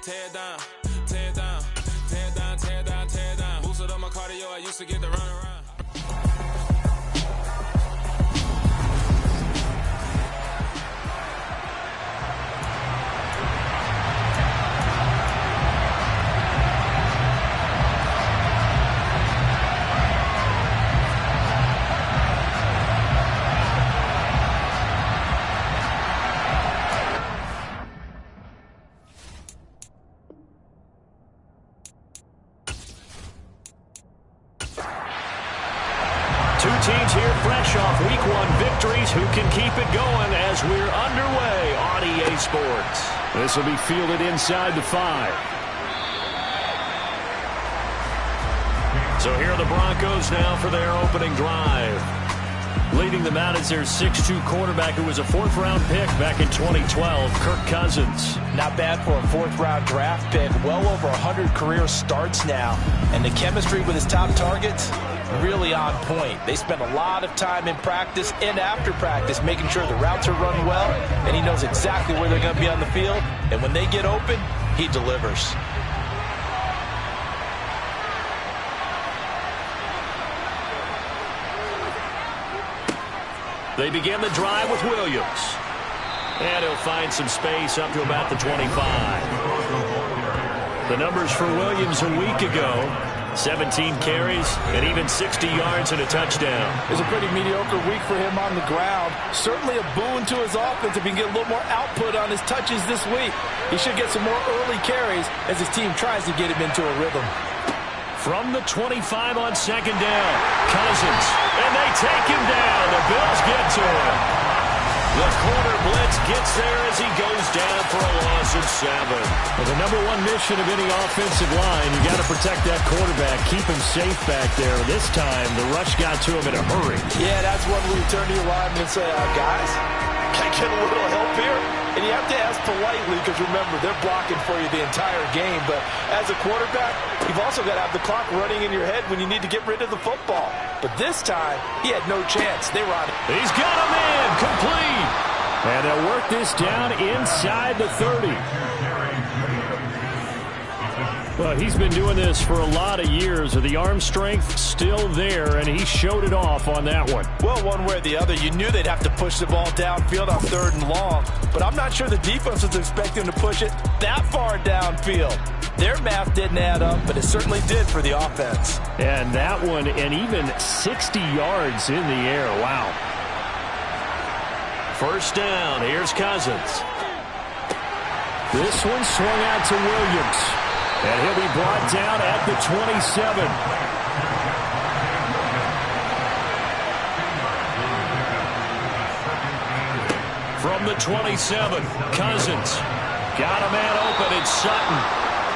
tear it down, tear it down, tear it down, tear it down, tear it down. Boosted up my cardio, I used to get to run around. Two teams here fresh off Week 1 victories. Who can keep it going as we're underway on EA Sports? This will be fielded inside the 5. So here are the Broncos now for their opening drive. Leading them out is their 6'2 quarterback who was a 4th-round pick back in 2012, Kirk Cousins. Not bad for a 4th-round draft pick. Well over 100 career starts now. And the chemistry with his top targets, really on point. They spend a lot of time in practice and after practice making sure the routes are run well, and he knows exactly where they're going to be on the field. And when they get open, he delivers. They begin the drive with Williams. And he'll find some space up to about the 25. The numbers for Williams a week ago: 17 carries and even 60 yards and a touchdown. It was a pretty mediocre week for him on the ground. Certainly a boon to his offense if he can get a little more output on his touches this week. He should get some more early carries as his team tries to get him into a rhythm. From the 25 on 2nd down, Cousins, and they take him down. The Bills get to him. The corner blitz gets there as he goes down for a loss of 7. Well, the number one mission of any offensive line, you got to protect that quarterback, keep him safe back there. This time, the rush got to him in a hurry. Yeah, that's when we turn to your lineman and say, guys, can I get a little help here? And you have to ask politely because, remember, they're blocking for you the entire game. But as a quarterback, you've also got to have the clock running in your head when you need to get rid of the football. But this time, he had no chance. They were on it. He's got him in, complete. And they'll work this down inside the 30. Well, he's been doing this for a lot of years. The arm strength still there, and he showed it off on that one. Well, one way or the other, you knew they'd have to push the ball downfield on 3rd and long. But I'm not sure the defense was expecting to push it that far downfield. Their math didn't add up, but it certainly did for the offense. And that one, and even 60 yards in the air. Wow. First down, here's Cousins. This one swung out to Williams. And he'll be brought down at the 27. From the 27, Cousins. Got a man open, it's Sutton.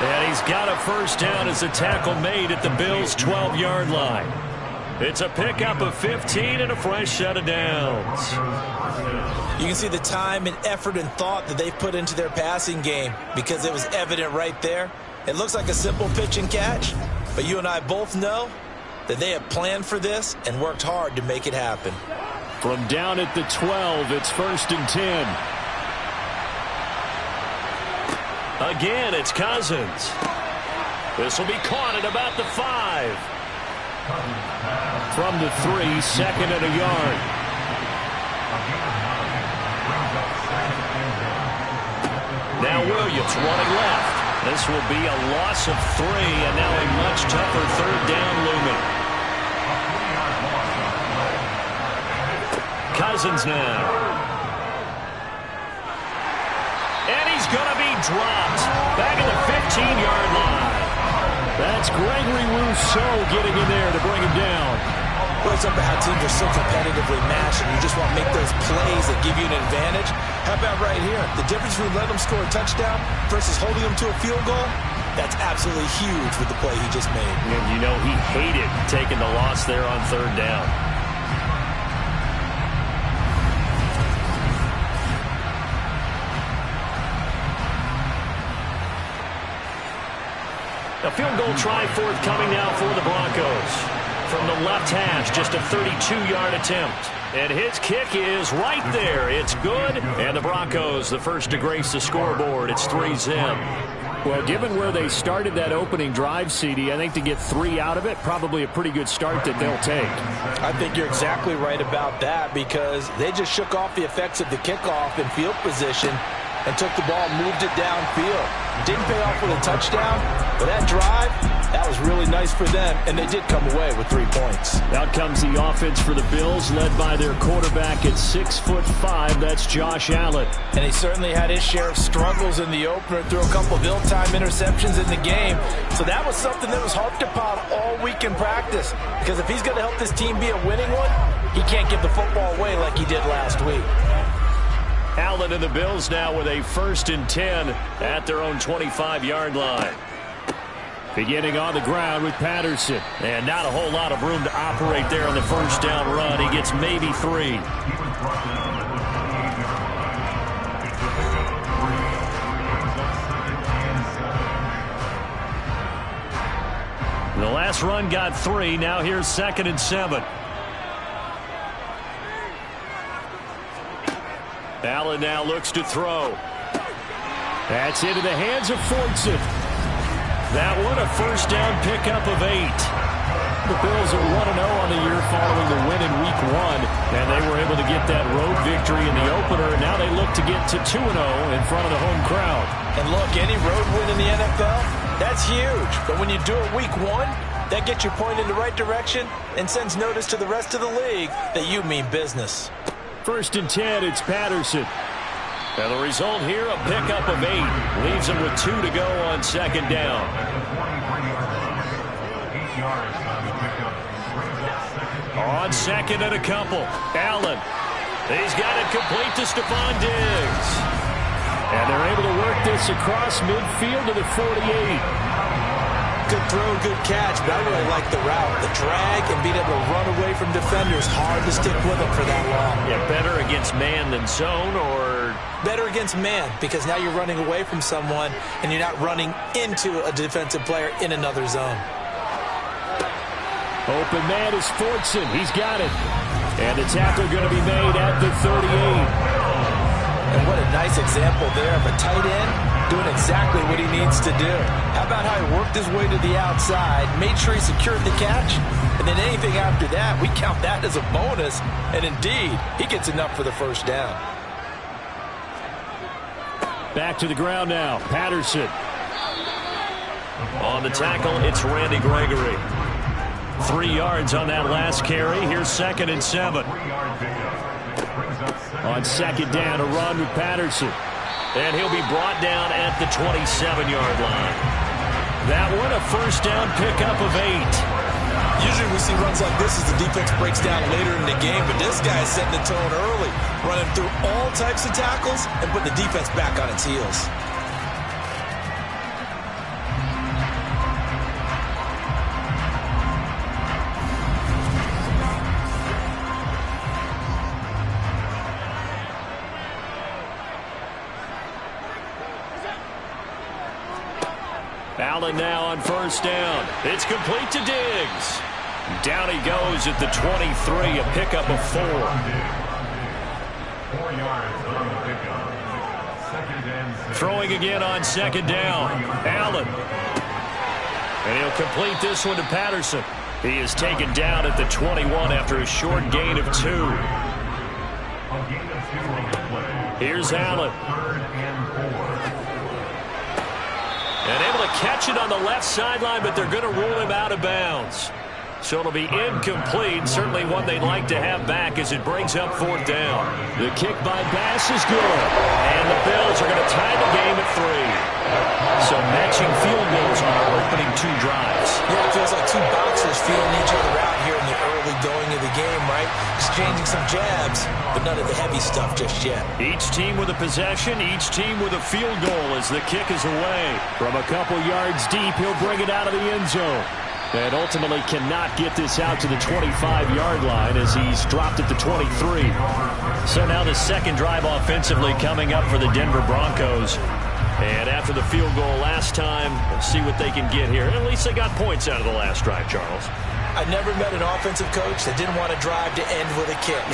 And he's got a first down as the tackle made at the Bills' 12-yard line. It's a pickup of 15 and a fresh set of downs. You can see the time and effort and thought that they put into their passing game because it was evident right there. It looks like a simple pitch and catch, but you and I both know that they have planned for this and worked hard to make it happen. From down at the 12, it's 1st and 10. Again, it's Cousins. This will be caught at about the 5. From the 3, 2nd and a yard. Now Williams running left. This will be a loss of 3, and now a much tougher 3rd down looming. Cousins now. And he's going to be dropped. Back at the 15-yard line. That's Gregory Rousseau getting in there to bring him down. Well, it's about how teams are so competitively matched, and you just want to make those plays that give you an advantage. How about right here? The difference between letting them score a touchdown versus holding them to a field goal, that's absolutely huge with the play he just made. And you know he hated taking the loss there on 3rd down. A field goal try forthcoming now for the Broncos. From the left hash, just a 32-yard attempt. And his kick is right there. It's good. And the Broncos, the first to grace the scoreboard. It's 3-0. Well, given where they started that opening drive, CD, I think to get 3 out of it, probably a pretty good start that they'll take. I think you're exactly right about that because they just shook off the effects of the kickoff in field position and took the ball and moved it downfield. Didn't pay off with a touchdown, but that drive, that was really nice for them, and they did come away with 3 points. Out comes the offense for the Bills, led by their quarterback at 6'5". That's Josh Allen. And he certainly had his share of struggles in the opener, threw a couple of ill-timed interceptions in the game. So that was something that was harped upon all week in practice, because if he's going to help this team be a winning one, he can't give the football away like he did last week. Allen and the Bills now with a 1st and 10 at their own 25-yard line. Beginning on the ground with Patterson. And not a whole lot of room to operate there on the first down run. He gets maybe 3. The last run got 3. Now here's 2nd and 7. Allen now looks to throw. That's into the hands of Fortson. That one a first down pickup of 8. The Bills are 1-0 on the year following the win in Week 1, and they were able to get that road victory in the opener, and now they look to get to 2-0 in front of the home crowd. And look, any road win in the NFL, that's huge. But when you do it Week 1, that gets you pointed in the right direction and sends notice to the rest of the league that you mean business. 1st and 10, it's Patterson. And the result here, a pickup of 8. Leaves him with 2 to go on 2nd down. On 2nd and a couple. Allen. He's got it complete to Stephon Diggs. And they're able to work this across midfield to the 48. Good throw, good catch, but I really like the route. The drag and being able to run away from defenders, hard to stick with them for that long. Yeah, better against man than zone, or? Better against man, because now you're running away from someone and you're not running into a defensive player in another zone. Open man is Fortson. He's got it. And the tackle going to be made at the 38. And what a nice example there of a tight end doing exactly what he needs to do. How about how he worked his way to the outside, made sure he secured the catch, and then anything after that, we count that as a bonus. And indeed, he gets enough for the first down. Back to the ground now. Patterson. On the tackle, it's Randy Gregory. 3 yards on that last carry. Here's 2nd and 7. On 2nd down, a run with Patterson. And he'll be brought down at the 27-yard line. That one, a first down pickup of 8. Usually we see runs like this as the defense breaks down later in the game, but this guy is setting the tone early, running through all types of tackles and putting the defense back on its heels. Allen now on first down. It's complete to Diggs. Down he goes at the 23, a pickup of 4. 4 yards on the pickup. 2nd and 6. Throwing again on 2nd down. Allen. And he'll complete this one to Patterson. He is taken down at the 21 after a short gain of 2. Here's Allen. 3rd and 4. And able to catch it on the left sideline, but they're going to rule him out of bounds. So it'll be incomplete. Certainly one they'd like to have back as it brings up 4th down. The kick by Bass is good. And the Bills are going to tie the game at 3. So matching field goals on our opening 2 drives. Yeah, it feels like 2 boxers feeling each other out here in the early going of the game, right? Exchanging some jabs, but none of the heavy stuff just yet. Each team with a possession, each team with a field goal as the kick is away. From a couple yards deep, he'll bring it out of the end zone. And ultimately cannot get this out to the 25-yard line as he's dropped at the 23. So now the second drive offensively coming up for the Denver Broncos. And after the field goal last time, see what they can get here. At least they got points out of the last drive, Charles. I never met an offensive coach that didn't want to drive to end with a kick.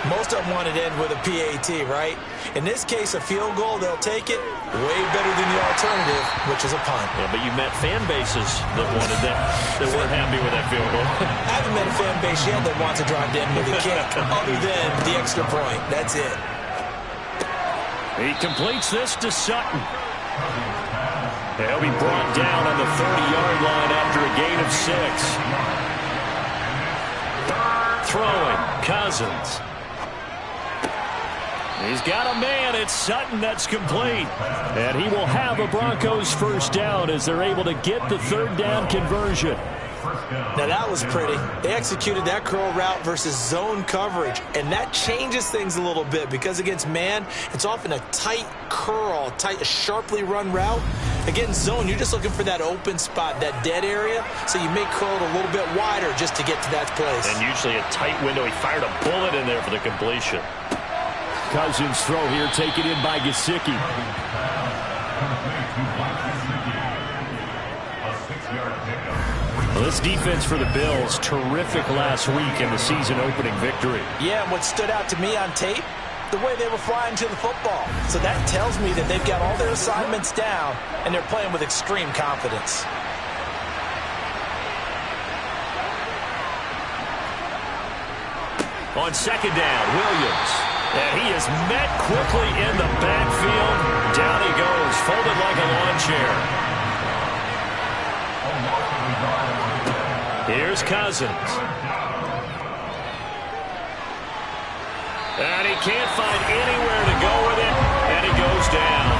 Most of them wanted to end with a PAT, right? In this case, a field goal, they'll take it way better than the alternative, which is a punt. Yeah, but you met fan bases that wanted that, that weren't happy with that field goal. I haven't met a fan base yet that wants to drive to end with a kick, other than the extra point. That's it. He completes this to Sutton. He'll be brought down on the 30-yard line after a gain of 6. Throwing, Cousins. He's got a man. It's Sutton. That's complete. And he will have a Broncos first down as they're able to get the third down conversion. Now that was pretty. They executed that curl route versus zone coverage, and that changes things a little bit because against man, it's often a tight curl, a sharply run route. Against zone, you're just looking for that open spot, that dead area, so you may curl it a little bit wider just to get to that place. And usually a tight window. He fired a bullet in there for the completion. Cousins throw here taken in by Gesicki. Well, this defense for the Bills, terrific last week in the season opening victory. Yeah, and what stood out to me on tape, the way they were flying to the football. So that tells me that they've got all their assignments down, and they're playing with extreme confidence. On second down, Williams. And he is met quickly in the backfield. Down he goes, folded like a lawn chair. Here's Cousins. And he can't find anywhere to go with it, and he goes down.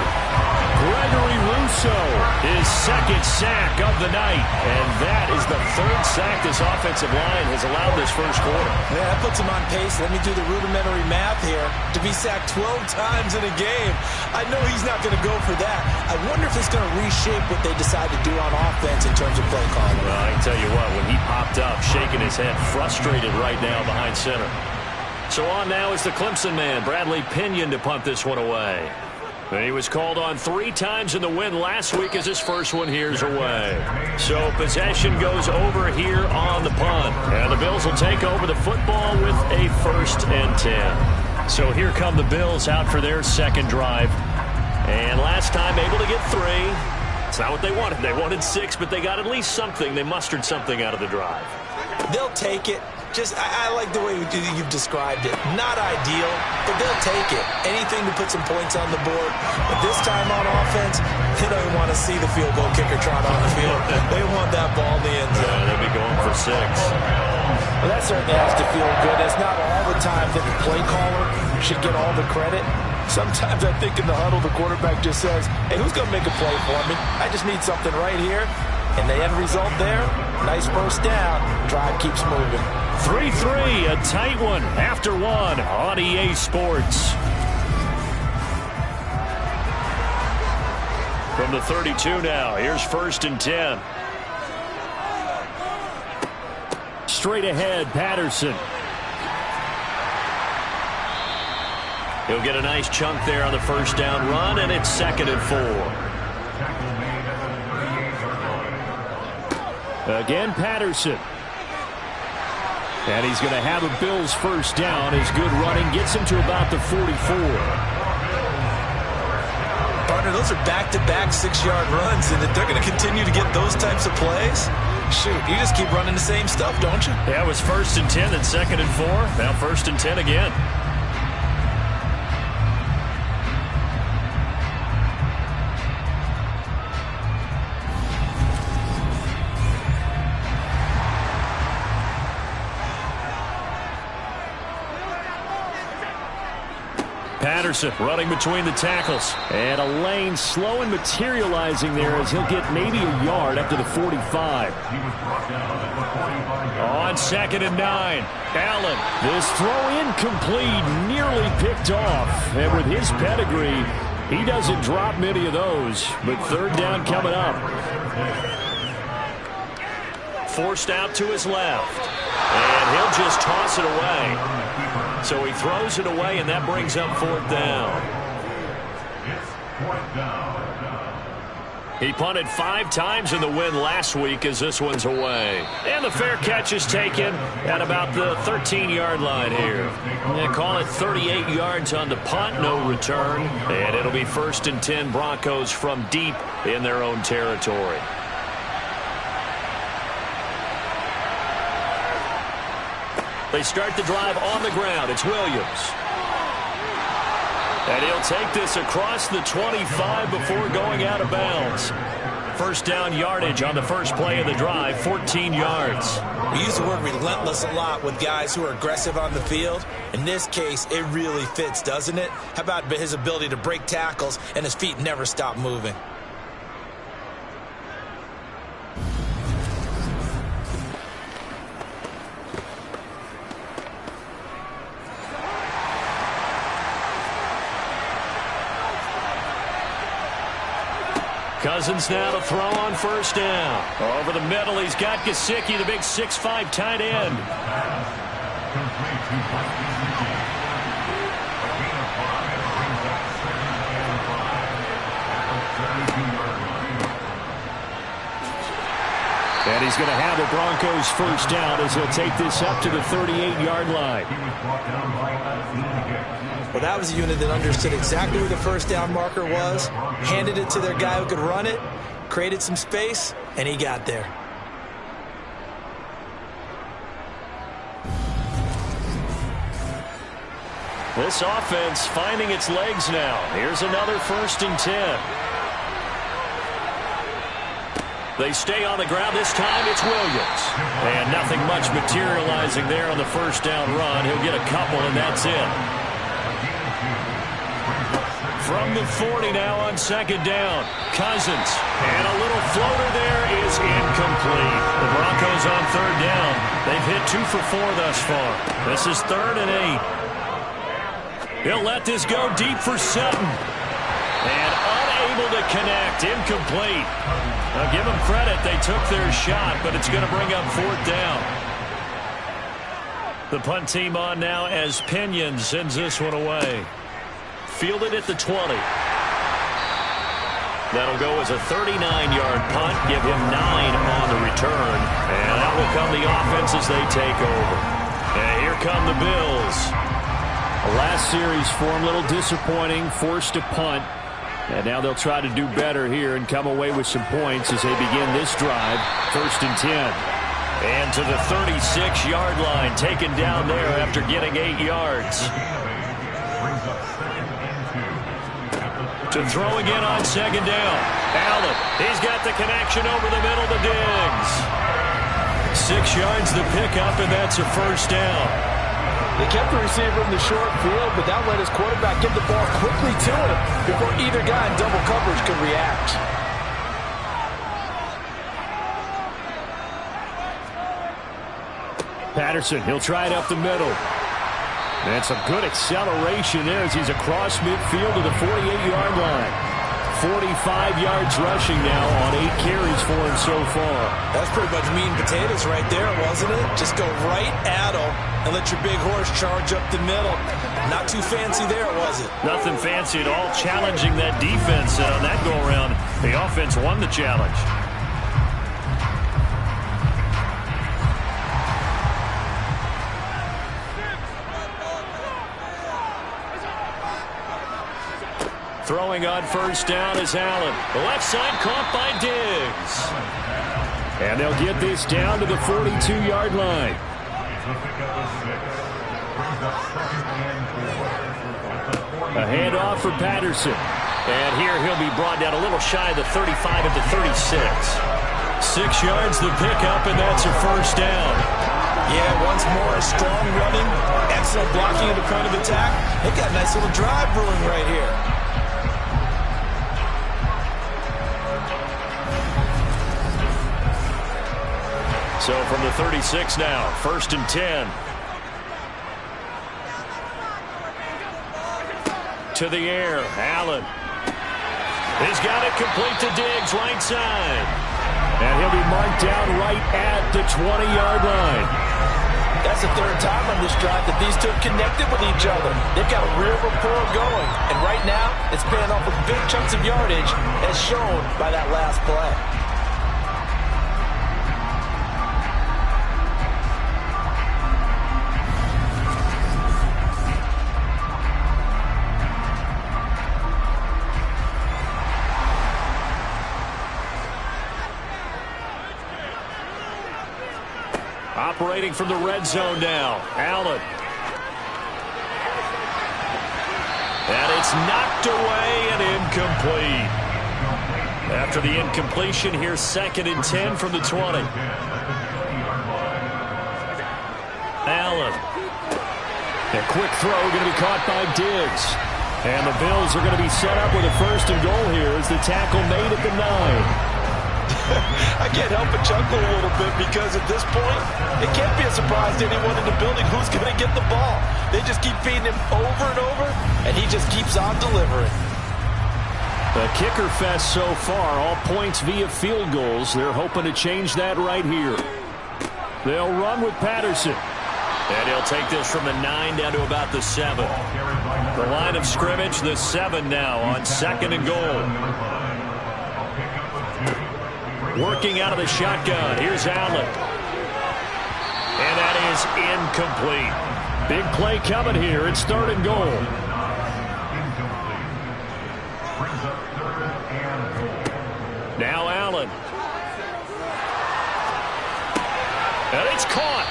Gregory Rousseau, his second sack of the night, and that is the third sack this offensive line has allowed this first quarter. Yeah, that puts him on pace. Let me do the rudimentary math here. To be sacked 12 times in a game, I know he's not going to go for that. I wonder if it's going to reshape what they decide to do on offense in terms of play calling. Well, I can tell you what, when he popped up, shaking his head, frustrated right now behind center. So on now is the Clemson man, Bradley Pinion, to punt this one away. And he was called on 3 times in the win last week as his first one here's away. So possession goes over here on the punt. And the Bills will take over the football with a 1st and 10. So here come the Bills out for their second drive. And last time able to get 3. It's not what they wanted. They wanted 6, but they got at least something. They mustered something out of the drive. They'll take it. I like the way you've described it. Not ideal, but they'll take it. Anything to put some points on the board. But this time on offense, they don't even want to see the field goal kicker trot on the field. They want that ball in the end zone. Yeah, they'll be going for 6. Well, that certainly has to feel good. It's not all the time that the play caller should get all the credit. Sometimes I think in the huddle, the quarterback just says, hey, who's going to make a play for me? I just need something right here. And the end result there, nice first down. Drive keeps moving. 3-3, a tight one after 1 on EA Sports. From the 32 now, here's 1st and 10. Straight ahead, Patterson. He'll get a nice chunk there on the first down run, and it's 2nd and 4. Again, Patterson. And he's going to have a Bills first down. His good running gets him to about the 44. Partner, those are back-to-back 6-yard runs, and if they're going to continue to get those types of plays, shoot, you just keep running the same stuff, don't you? Yeah, it was 1st and 10, then 2nd and 4. Now 1st and 10 again. Patterson running between the tackles. And a lane slow and materializing there as he'll get maybe a yard up to the 45. On 2nd and 9. Allen. This throw incomplete, nearly picked off. And with his pedigree, he doesn't drop many of those. But 3rd down coming up. Forced out to his left. And he'll just toss it away. So he throws it away, and that brings up 4th down. He punted 5 times in the win last week as this one's away. And the fair catch is taken at about the 13-yard line here. They call it 38 yards on the punt, no return. And it'll be 1st and 10 Broncos from deep in their own territory. They start the drive on the ground. It's Williams. And he'll take this across the 25 before going out of bounds. First down yardage on the first play of the drive, 14 yards. We use the word relentless a lot with guys who are aggressive on the field. In this case, it really fits, doesn't it? How about his ability to break tackles and his feet never stop moving? Cousins now to throw on first down. Over the middle, he's got Gesicki, the big 6'5" tight end. And he's going to have the Broncos first down as he'll take this up to the 38-yard line. Well, that was a unit that understood exactly where the first down marker was, handed it to their guy who could run it, created some space, and he got there. This offense finding its legs now. Here's another 1st and 10. They stay on the ground. This time it's Williams. And nothing much materializing there on the first down run. He'll get a couple, and that's it. From the 40 now on second down. Cousins. And a little floater there is incomplete. The Broncos on third down. They've hit 2 for 4 thus far. This is 3rd and 8. He'll let this go deep for Sutton. And unable to connect. Incomplete. Now give them credit. They took their shot, but it's going to bring up 4th down. The punt team on now as Pinion sends this one away. Fielded at the 20. That'll go as a 39-yard punt. Give him 9 on the return. And that will come the offense as they take over. And here come the Bills. Last series for him, a little disappointing, forced a punt. And now they'll try to do better here and come away with some points as they begin this drive. 1st and 10. And to the 36-yard line, taken down there after getting 8 yards. To throw again on second down. Allen, he's got the connection over the middle to Diggs. 6 yards the pickup, and that's a first down. They kept the receiver in the short field, but that let his quarterback get the ball quickly to him before either guy in double coverage could react. Patterson, he'll try it up the middle. And some good acceleration there as he's across midfield to the 48-yard line. 45 yards rushing now on 8 carries for him so far. That's pretty much meat and potatoes right there, wasn't it? Just go right at him and let your big horse charge up the middle. Not too fancy there, was it? Nothing fancy at all. Challenging that defense, and on that go-around, the offense won the challenge. Throwing on first down is Allen. The left side caught by Diggs. And they'll get this down to the 42-yard line. A handoff for Patterson. And here he'll be brought down a little shy of the 35 at the 36. 6 yards the pickup, and that's a first down. Yeah, once more, strong running, excellent blocking at the point of attack. They got a nice little drive brewing right here. So from the 36 now, 1st and 10. To the air, Allen. He's got it complete to Diggs, right side. And he'll be marked down right at the 20-yard line. That's the third time on this drive that these two have connected with each other. They've got a real rapport going. And right now, it's paying off with big chunks of yardage, as shown by that last play. Operating from the red zone now. Allen. And it's knocked away and incomplete. After the incompletion, here's 2nd and 10 from the 20. Allen. A quick throw going to be caught by Diggs. And the Bills are going to be set up with a 1st and goal here as the tackle made at the 9. I can't help but chuckle a little bit because at this point, it can't be a surprise to anyone in the building who's going to get the ball. They just keep feeding him over and over, and he just keeps on delivering. The kicker fest so far, all points via field goals. They're hoping to change that right here. They'll run with Patterson. And he'll take this from the 9 down to about the 7. The line of scrimmage, the 7 now on 2nd and goal. Working out of the shotgun. Here's Allen. And that is incomplete. Big play coming here. It's 3rd and goal. Now Allen. And it's caught.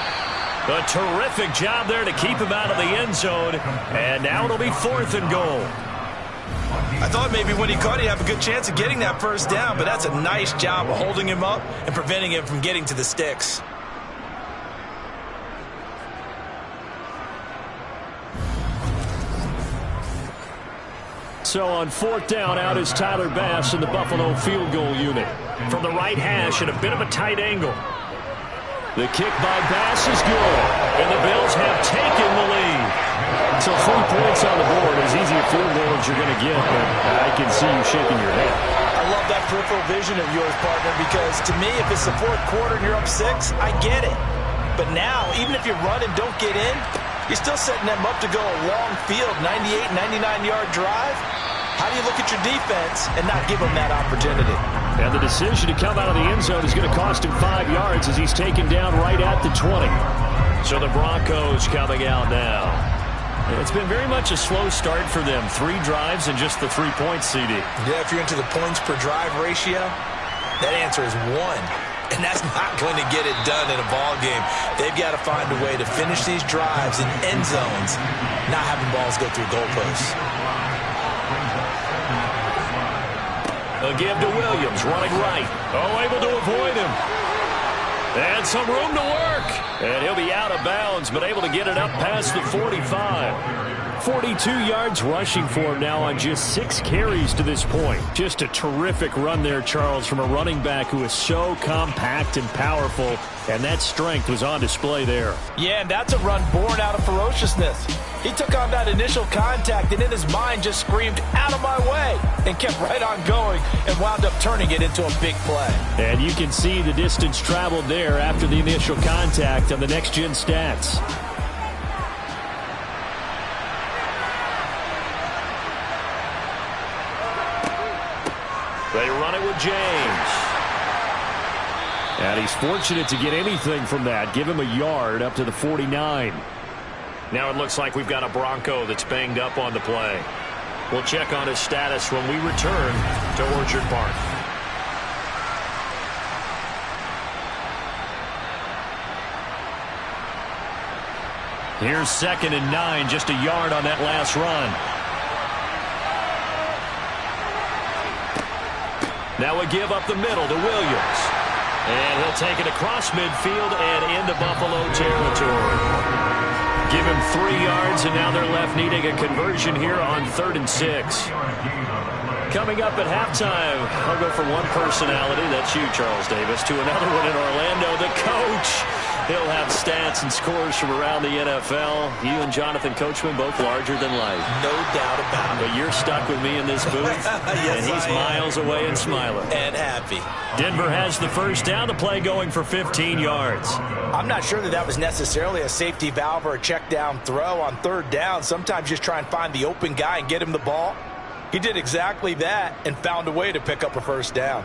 A terrific job there to keep him out of the end zone. And now it'll be 4th and goal. I thought maybe when he caught he'd have a good chance of getting that 1st down, but that's a nice job of holding him up and preventing him from getting to the sticks. So on 4th down, out is Tyler Bass in the Buffalo field goal unit. From the right hash at a bit of a tight angle. The kick by Bass is good, and the Bills have taken the lead. So 3 points on the board, as easy a field goal as you're going to get, but I can see you shaking your head. I love that peripheral vision of yours, partner, because to me, if it's the 4th quarter and you're up 6, I get it. But now, even if you run and don't get in, you're still setting them up to go a long field, 98, 99-yard drive. How do you look at your defense and not give them that opportunity? And the decision to come out of the end zone is going to cost him 5 yards as he's taken down right at the 20. So the Broncos coming out now. It's been very much a slow start for them. 3 drives and just the 3 points, CD. Yeah, if you're into the points per drive ratio, that answer is 1. And that's not going to get it done in a ball game. They've got to find a way to finish these drives in end zones, not having balls go through goalposts. A give to Williams, running right. Oh, able to avoid him. And some room to work. And he'll be out of bounds, but able to get it up past the 45. 42 yards rushing for him now on just 6 carries to this point. Just a terrific run there, Charles, from a running back who is so compact and powerful, and that strength was on display there. Yeah, and that's a run born out of ferociousness. He took on that initial contact and in his mind just screamed, "Out of my way," and kept right on going and wound up turning it into a big play. And you can see the distance traveled there after the initial contact on the next-gen stats. They run it with James. And he's fortunate to get anything from that. Give him a yard up to the 49. Now it looks like we've got a Bronco that's banged up on the play. We'll check on his status when we return to Orchard Park. Here's 2nd and 9, just a yard on that last run. Now a give up the middle to Williams. And he'll take it across midfield and into Buffalo territory. Give him 3 yards, and now they're left needing a conversion here on 3rd and 6. Coming up at halftime, I'll go from one personality, that's you, Charles Davis, to another one in Orlando, the coach. He'll have stats and scores from around the NFL. You and Jonathan Coachman both larger than life. No doubt about it. But you're stuck with me in this booth, yes, and he's miles away and smiling. And happy. Denver has the first down. The play going for 15 yards. I'm not sure that was necessarily a safety valve or a check down throw on third down. Sometimes just try and find the open guy and get him the ball. He did exactly that and found a way to pick up a first down.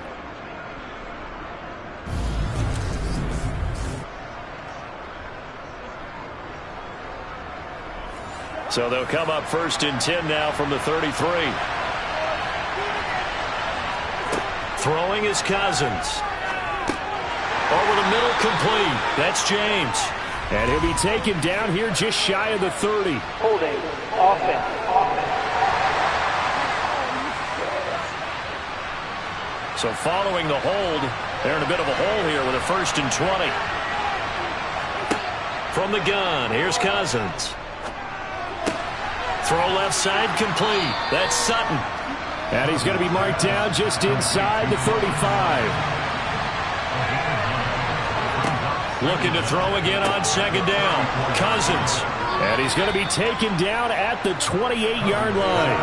So they'll come up first and 10 now from the 33. Throwing is Cousins. Over the middle, complete. That's James. And he'll be taken down here just shy of the 30. Holding. Offense. So following the hold, they're in a bit of a hole here with a first and 20. From the gun, here's Cousins. Throw left side, complete. That's Sutton. And he's going to be marked down just inside the 35. Looking to throw again on second down. Cousins. And he's going to be taken down at the 28-yard line.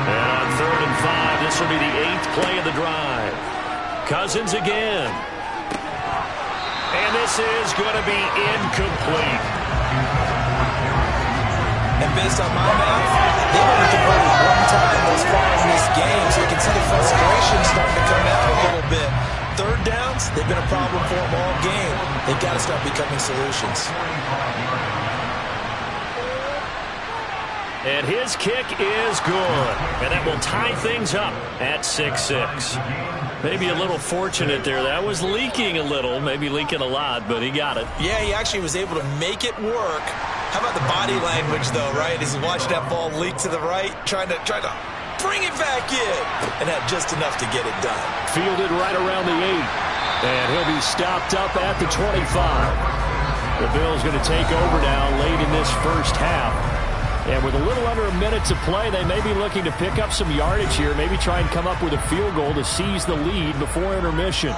And on 3rd and 5, this will be the 8th play of the drive. Cousins again. And this is going to be incomplete. And based on my math, they've only converted one time thus far in this game, so you can see the frustration starting to come out a little bit. Third downs, they've been a problem for them all game. They've got to start becoming solutions. And his kick is good. And that will tie things up at 6-6. Maybe a little fortunate there. That was leaking a little, maybe leaking a lot, but he got it. Yeah, he actually was able to make it work. How about the body language, though, right? As he watched that ball leak to the right, trying to bring it back in, and had just enough to get it done. Fielded right around the 8. And he'll be stopped up at the 25. The Bills going to take over now late in this first half. And with a little under a minute to play, they may be looking to pick up some yardage here, maybe try and come up with a field goal to seize the lead before intermission.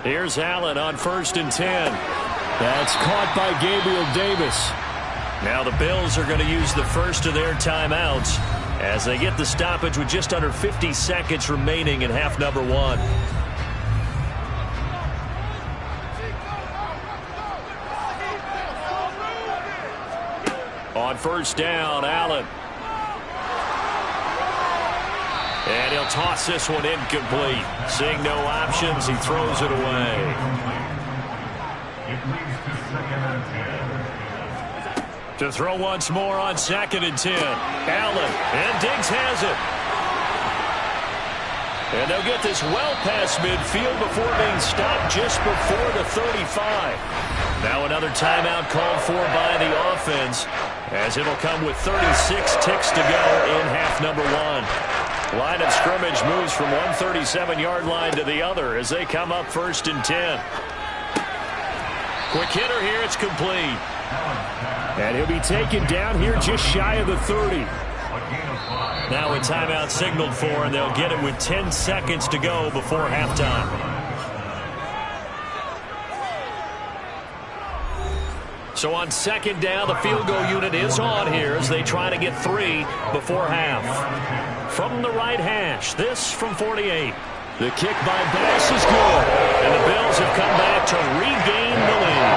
Here's Allen on 1st and 10. That's caught by Gabriel Davis. Now the Bills are going to use the first of their timeouts as they get the stoppage with just under 50 seconds remaining in half number 1. On 1st down, Allen. And he'll toss this one incomplete. Seeing no options, he throws it away. It leads to 2nd and 10. To throw once more on 2nd and 10. Allen, and Diggs has it. And they'll get this well past midfield before being stopped just before the 35. Now another timeout called for by the offense, as it'll come with 36 ticks to go in half number 1. Line of scrimmage moves from one 37-yard line to the other as they come up 1st and 10. Quick hitter here, it's complete. And he'll be taken down here just shy of the 30. Now a timeout signaled for, and they'll get it with 10 seconds to go before halftime. So on 2nd down, the field goal unit is on here as they try to get 3 before half. From the right hash, this from 48. The kick by Bass is good. And the Bills have come back to regain the lead.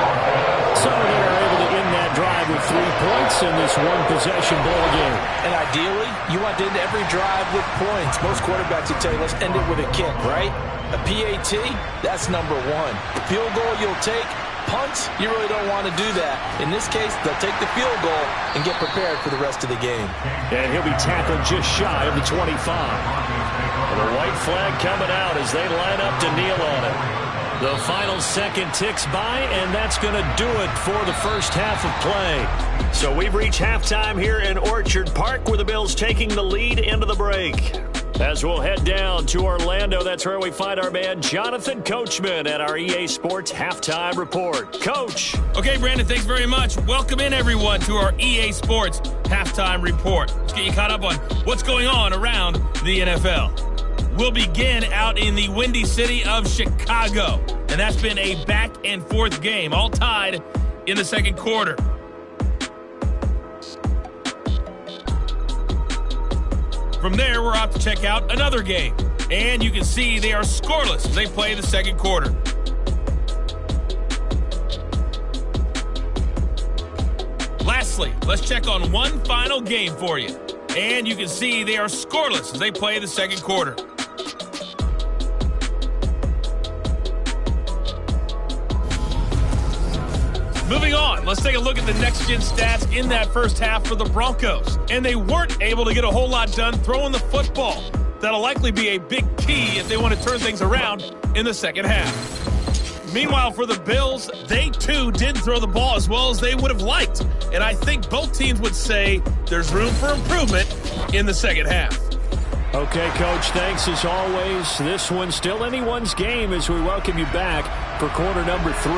So they are able to end that drive with 3 points in this one-possession ball game. And ideally, you want to end every drive with points. Most quarterbacks would tell you, let's end it with a kick, right? A PAT, that's number 1. Field goal you'll take. Punts, you really don't want to do that. In this case, they'll take the field goal and get prepared for the rest of the game. And he'll be tackled just shy of the 25. And the white flag coming out as they line up to kneel on it. The final second ticks by, and that's going to do it for the first half of play. So we've reached halftime here in Orchard Park, where the Bills taking the lead into the break. As we'll head down to Orlando, that's where we find our man Jonathan Coachman at our EA Sports Halftime Report. Coach. Okay, Brandon, thanks very much. Welcome in, everyone, to our EA Sports Halftime Report. Let's get you caught up on what's going on around the NFL. will begin out in the Windy City of Chicago. And that's been a back-and-forth game, all tied in the second quarter. From there, we're off to check out another game. And you can see they are scoreless as they play the second quarter. Lastly, let's check on one final game for you. And you can see they are scoreless as they play the second quarter. Moving on, let's take a look at the next-gen stats in that first half for the Broncos. And they weren't able to get a whole lot done throwing the football. That'll likely be a big key if they want to turn things around in the second half. Meanwhile, for the Bills, they too didn't throw the ball as well as they would have liked. And I think both teams would say there's room for improvement in the second half. Okay, Coach, thanks as always. This one's still anyone's game as we welcome you back for quarter number 3.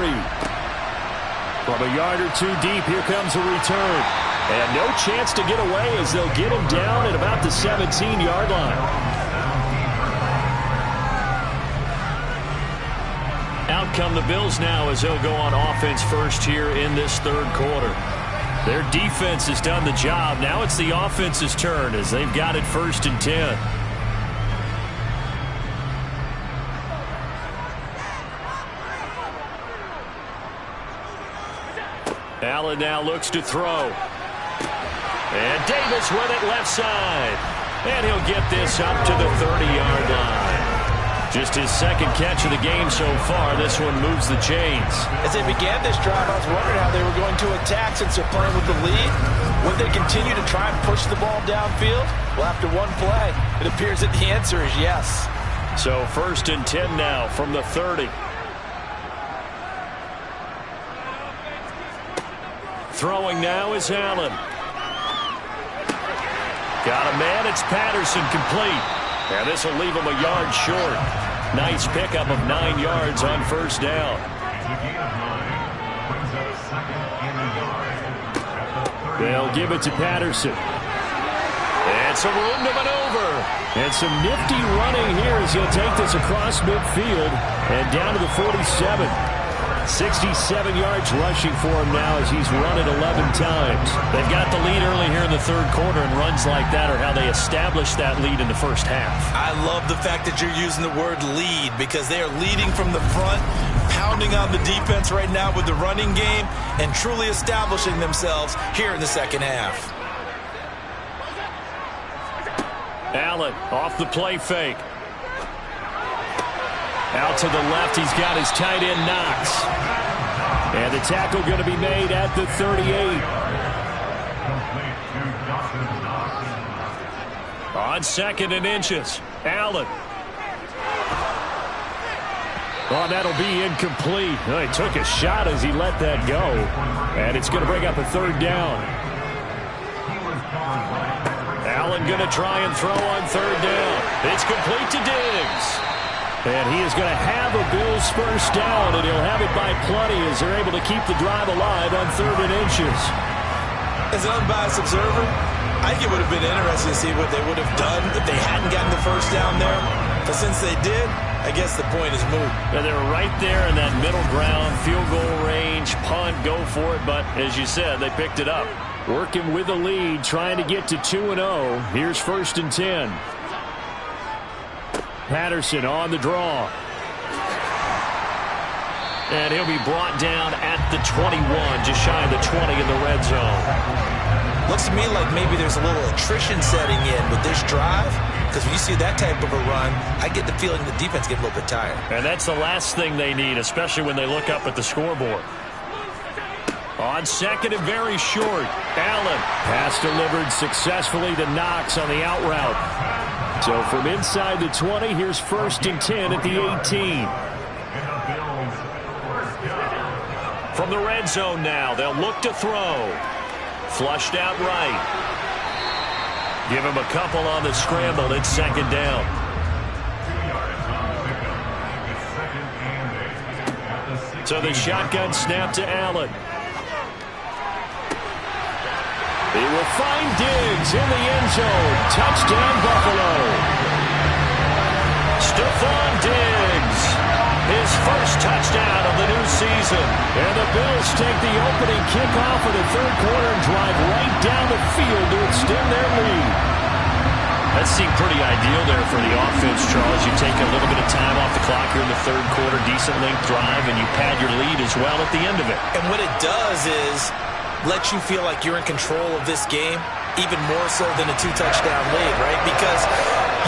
From a yard or two deep, here comes a return. And no chance to get away as they'll get him down at about the 17-yard line. Out come the Bills now as they'll go on offense first here in this third quarter. Their defense has done the job. Now it's the offense's turn as they've got it 1st and 10. Allen now looks to throw. And Davis with it left side. And he'll get this up to the 30-yard line. Just his second catch of the game so far. This one moves the chains. As they began this drive, I was wondering how they were going to attack since they're playing with the lead. Would they continue to try and push the ball downfield? Well, after one play, it appears that the answer is yes. So 1st and 10 now from the 30. Throwing now is Allen. Got a man. It's Patterson complete. And this will leave him a yard short. Nice pickup of 9 yards on 1st down. They'll give it to Patterson. And some room to maneuver. And some nifty running here as he'll take this across midfield and down to the 47. 67 yards rushing for him now as he's run it 11 times. They've got the lead early here in the third quarter, and runs like that are how they establish that lead in the first half. I love the fact that you're using the word lead because they are leading from the front, pounding on the defense right now with the running game, and truly establishing themselves here in the second half. Allen off the play fake. Out to the left, he's got his tight end Knox. And the tackle going to be made at the 38. On 2nd and inches, Allen. Oh, that'll be incomplete. Oh, he took a shot as he let that go. And it's going to bring up a 3rd down. Allen going to try and throw on 3rd down. It's complete to Diggs. And he is going to have a Bills first down, and he'll have it by plenty as they're able to keep the drive alive on 3rd and inches. As an unbiased observer, I think it would have been interesting to see what they would have done if they hadn't gotten the first down there. But since they did, I guess the point is moot. And they're right there in that middle ground, field goal range, punt, go for it. But as you said, they picked it up. Working with the lead, trying to get to 2-0. Here's 1st and 10. Patterson on the draw. And he'll be brought down at the 21, just shy of the 20 in the red zone. Looks to me like maybe there's a little attrition setting in with this drive, because when you see that type of a run, I get the feeling the defense get a little bit tired. And that's the last thing they need, especially when they look up at the scoreboard. On 2nd and very short, Allen. Pass delivered successfully to Knox on the out route. So from inside the 20, here's 1st and 10 at the 18. From the red zone now, they'll look to throw. Flushed out right. Give him a couple on the scramble. It's 2nd down. So the shotgun snap to Allen. He will find Diggs in the end zone. Touchdown, Buffalo. Wilson. And the Bills take the opening kickoff of the third quarter and drive right down the field to extend their lead. That seemed pretty ideal there for the offense, Charles. You take a little bit of time off the clock here in the third quarter, decent length drive, and you pad your lead as well at the end of it. And what it does is let you feel like you're in control of this game, even more so than a 2-touchdown lead, right? Because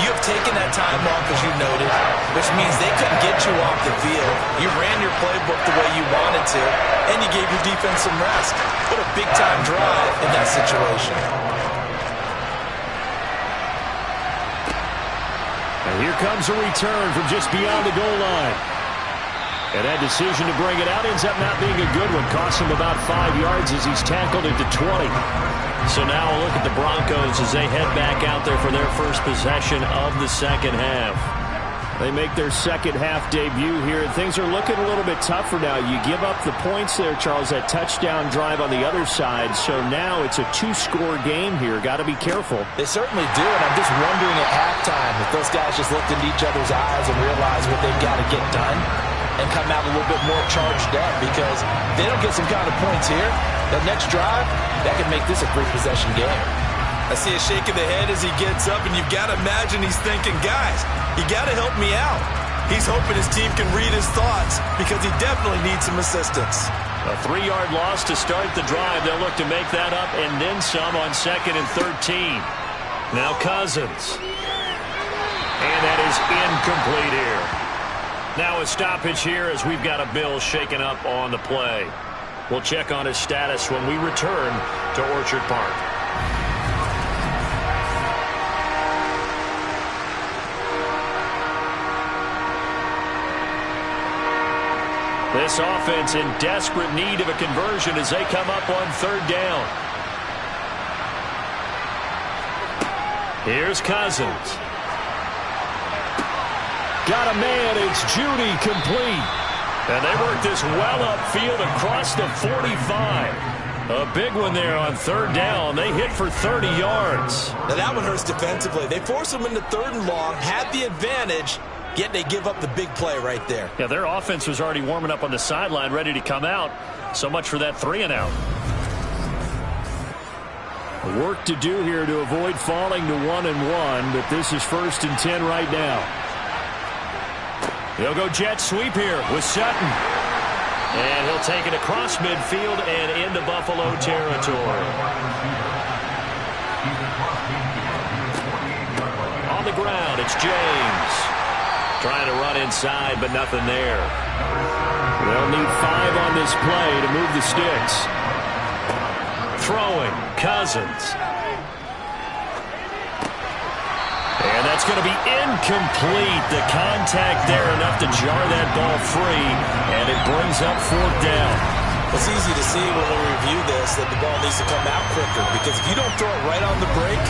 you have taken that time off, as you noted, which means they couldn't get you off the field. You ran your playbook the way you wanted to, and you gave your defense some rest. What a big-time drive in that situation. And here comes a return from just beyond the goal line. And that decision to bring it out ends up not being a good one. Costs him about 5 yards as he's tackled into 20. So now a look at the Broncos as they head back out there for their first possession of the second half. They make their second half debut here, and things are looking a little bit tougher now. You give up the points there, Charles, that touchdown drive on the other side. So now it's a 2-score game here. Got to be careful. They certainly do, and I'm just wondering at halftime if those guys just looked into each other's eyes and realized what they've got to get done and come out a little bit more charged up, because if they don't get some kind of points here, that next drive, that could make this a 3-possession game. I see a shake of the head as he gets up, and you've got to imagine he's thinking, guys, you got to help me out. He's hoping his team can read his thoughts because he definitely needs some assistance. A 3-yard loss to start the drive. They'll look to make that up and then some on 2nd and 13. Now Cousins. And that is incomplete here. Now a stoppage here as we've got a Bill shaken up on the play. We'll check on his status when we return to Orchard Park. This offense in desperate need of a conversion as they come up on 3rd down. Here's Cousins. Got a man. It's Judy complete. And they work this well upfield across the 45. A big one there on 3rd down. They hit for 30 yards. Now that one hurts defensively. They force them into 3rd and long, had the advantage, yet they give up the big play right there. Yeah, their offense was already warming up on the sideline, ready to come out. So much for that 3-and-out. Work to do here to avoid falling to 1-1, but this is 1st and 10 right now. They'll go jet sweep here with Sutton. And he'll take it across midfield and into Buffalo territory. On the ground, it's James. Trying to run inside, but nothing there. They'll need 5 on this play to move the sticks. Throwing, Cousins. And that's going to be incomplete. The contact there enough to jar that ball free, and it brings up 4th down. It's easy to see when we review this that the ball needs to come out quicker, because if you don't throw it right on the break,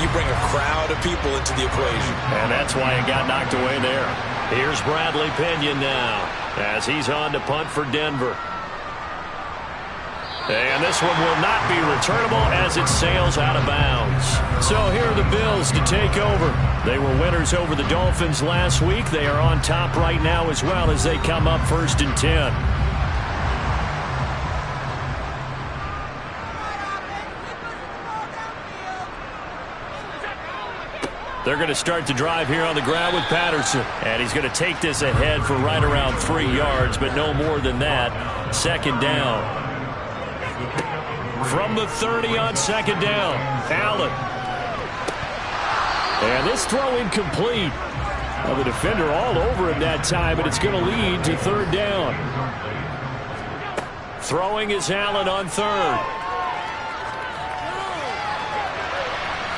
you bring a crowd of people into the equation. And that's why it got knocked away there. Here's Bradley Pinion now as he's on to punt for Denver. And this one will not be returnable as it sails out of bounds. So here are the Bills to take over. They were winners over the Dolphins last week. They are on top right now as well as they come up 1st and 10. They're going to start the drive here on the ground with Patterson. And he's going to take this ahead for right around 3 yards, but no more than that. 2nd down. From the 30 on 2nd down, Allen. And this throw incomplete. Well, the defender all over him that time, but it's going to lead to 3rd down. Throwing is Allen on 3rd.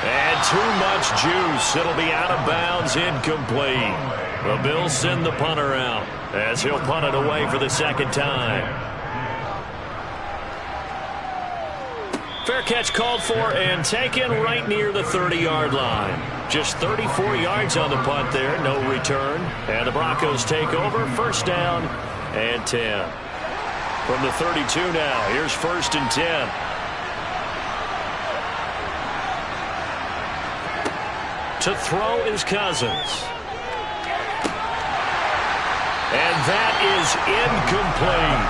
And too much juice. It'll be out of bounds, incomplete. The Bills send the punter out as he'll punt it away for the 2nd time. Fair catch called for and taken right near the 30-yard line. Just 34 yards on the punt there, no return. And the Broncos take over, 1st down and 10. From the 32 now, here's 1st and 10. To throw is Cousins. And that is incomplete.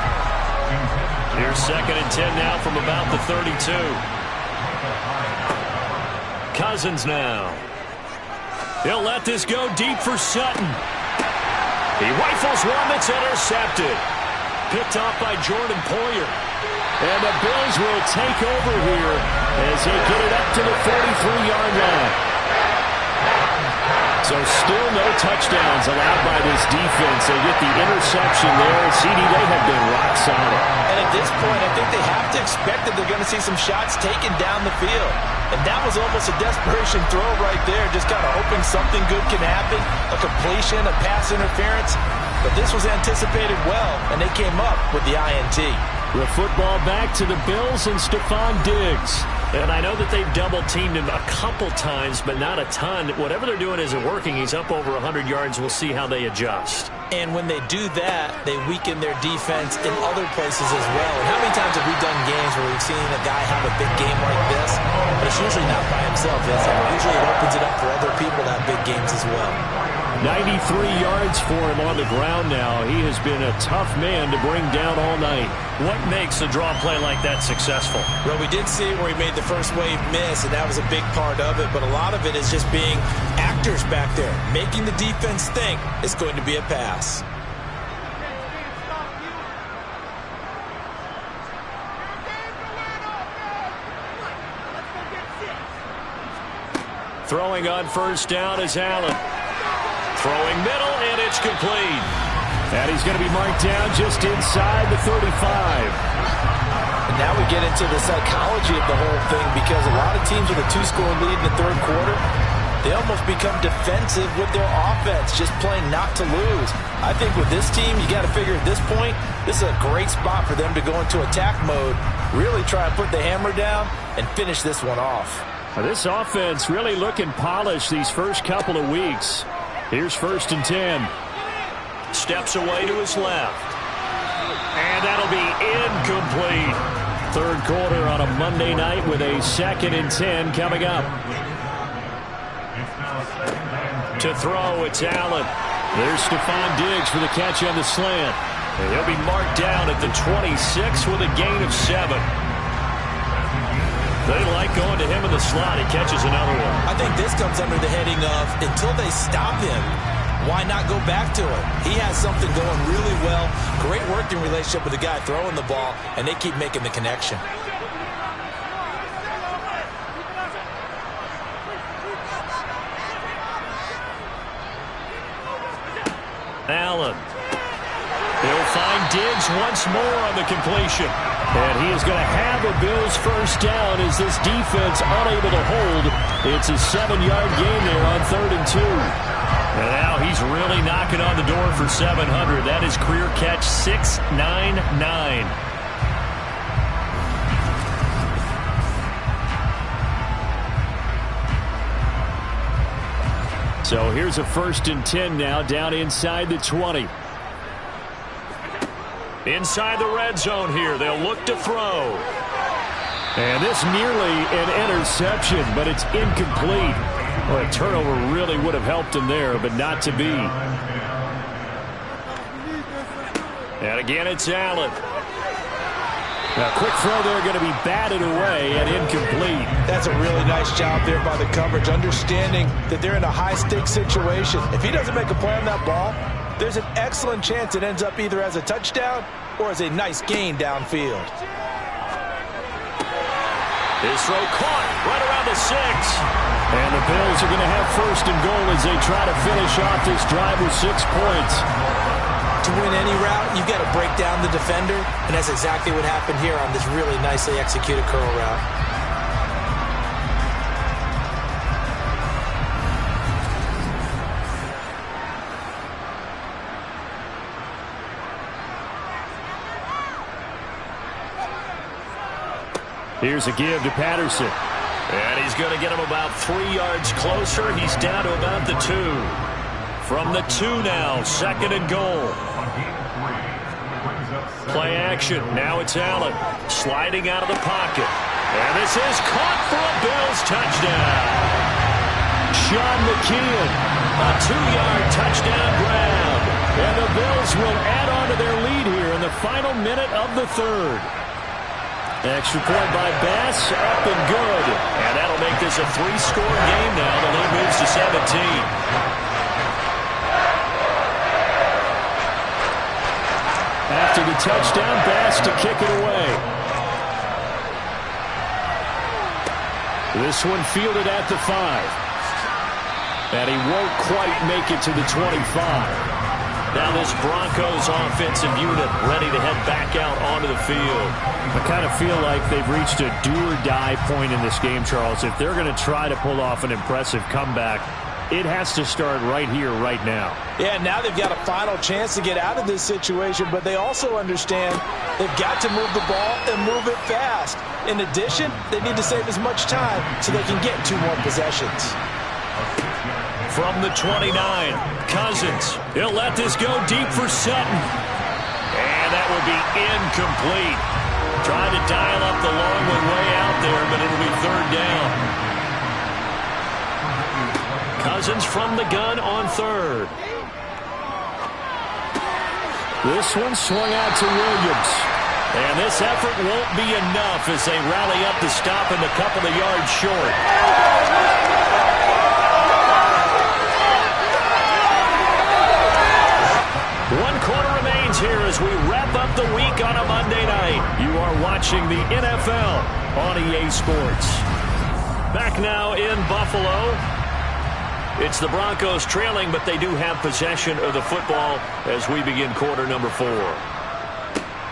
Here's 2nd and 10 now from about the 32. Cousins now. He'll let this go deep for Sutton. He rifles one that's intercepted. Picked off by Jordan Poyer. And the Bills will take over here as they get it up to the 43-yard line. So still no touchdowns allowed by this defense. They get the interception there. CD, they have been rock solid. And at this point, I think they have to expect that they're going to see some shots taken down the field. And that was almost a desperation throw right there, just kind of hoping something good can happen, a completion, a pass interference. But this was anticipated well, and they came up with the INT. The football back to the Bills and Stephon Diggs. And I know that they've double-teamed him a couple times, but not a ton. Whatever they're doing isn't working. He's up over 100 yards. We'll see how they adjust. And when they do that, they weaken their defense in other places as well. And how many times have we done games where we've seen a guy have a big game like this? But it's usually not by himself, is it? Usually it opens it up for other people to have big games as well. 93 yards for him on the ground now. He has been a tough man to bring down all night. What makes a draw play like that successful? Well, we did see where he made the first wave miss, and that was a big part of it. But a lot of it is just being actors back there, making the defense think it's going to be a pass. Throwing on first down is Allen. Throwing middle, and it's complete. And he's going to be marked down just inside the 35. And now we get into the psychology of the whole thing, because a lot of teams with a 2-score lead in the third quarter, they almost become defensive with their offense, just playing not to lose. I think with this team, you got to figure at this point, this is a great spot for them to go into attack mode, really try and put the hammer down and finish this one off. This offense really looking polished these first couple of weeks. Here's 1st and 10. Steps away to his left. And that'll be incomplete. Third quarter on a Monday night with a 2nd and 10 coming up. To throw, it's Allen. There's Stephon Diggs for the catch on the slant. And he'll be marked down at the 26 with a gain of 7. They like going to him in the slot. He catches another one. I think this comes under the heading of, until they stop him, why not go back to him? He has something going really well. Great working relationship with the guy throwing the ball, and they keep making the connection. Allen. He'll find Diggs once more on the completion. And he is going to have a Bills first down as this defense unable to hold. It's a 7-yard gain there on 3rd and 2. And now he's really knocking on the door for 700. That is career catch 699. So here's a 1st and 10 now down inside the 20. Inside the red zone here. They'll look to throw. And this nearly an interception, but it's incomplete. Well, a turnover really would have helped him there, but not to be. And again, it's Allen. A quick throw there going to be batted away and incomplete. That's a really nice job there by the coverage, understanding that they're in a high-stakes situation. If he doesn't make a play on that ball, there's an excellent chance it ends up either as a touchdown or as a nice gain downfield. His throw caught right around the 6. And the Bills are going to have 1st and goal as they try to finish off this drive with 6 points. To win any route, you've got to break down the defender, and that's exactly what happened here on this really nicely executed curl route. Here's a give to Patterson. And he's going to get him about 3 yards closer. He's down to about the 2. From the 2 now, 2nd and goal. Play action. Now it's Allen sliding out of the pocket. And this is caught for a Bills touchdown. Sean McKeon, a 2-yard touchdown grab. And the Bills will add on to their lead here in the final minute of the third. Extra point by Bass, up and good. And that'll make this a 3-score game now. The lead moves to 17. After the touchdown, Bass to kick it away. This one fielded at the 5. And he won't quite make it to the 25. Now this Broncos offensive unit ready to head back out onto the field. I kind of feel like they've reached a do-or-die point in this game, Charles. If they're going to try to pull off an impressive comeback, it has to start right here, right now. Yeah, now they've got a final chance to get out of this situation, but they also understand they've got to move the ball and move it fast. In addition, they need to save as much time so they can get 2 more possessions. From the 29, Cousins. He'll let this go deep for Sutton. And that will be incomplete. Trying to dial up the long one way out there, but it'll be 3rd down. Cousins from the gun on 3rd. This one swung out to Williams. And this effort won't be enough as they rally up to stop him a couple of yards short. One quarter remains here as we wrap up the week on a Monday night. You are watching the NFL on EA Sports. Back now in Buffalo. It's the Broncos trailing, but they do have possession of the football as we begin quarter number 4.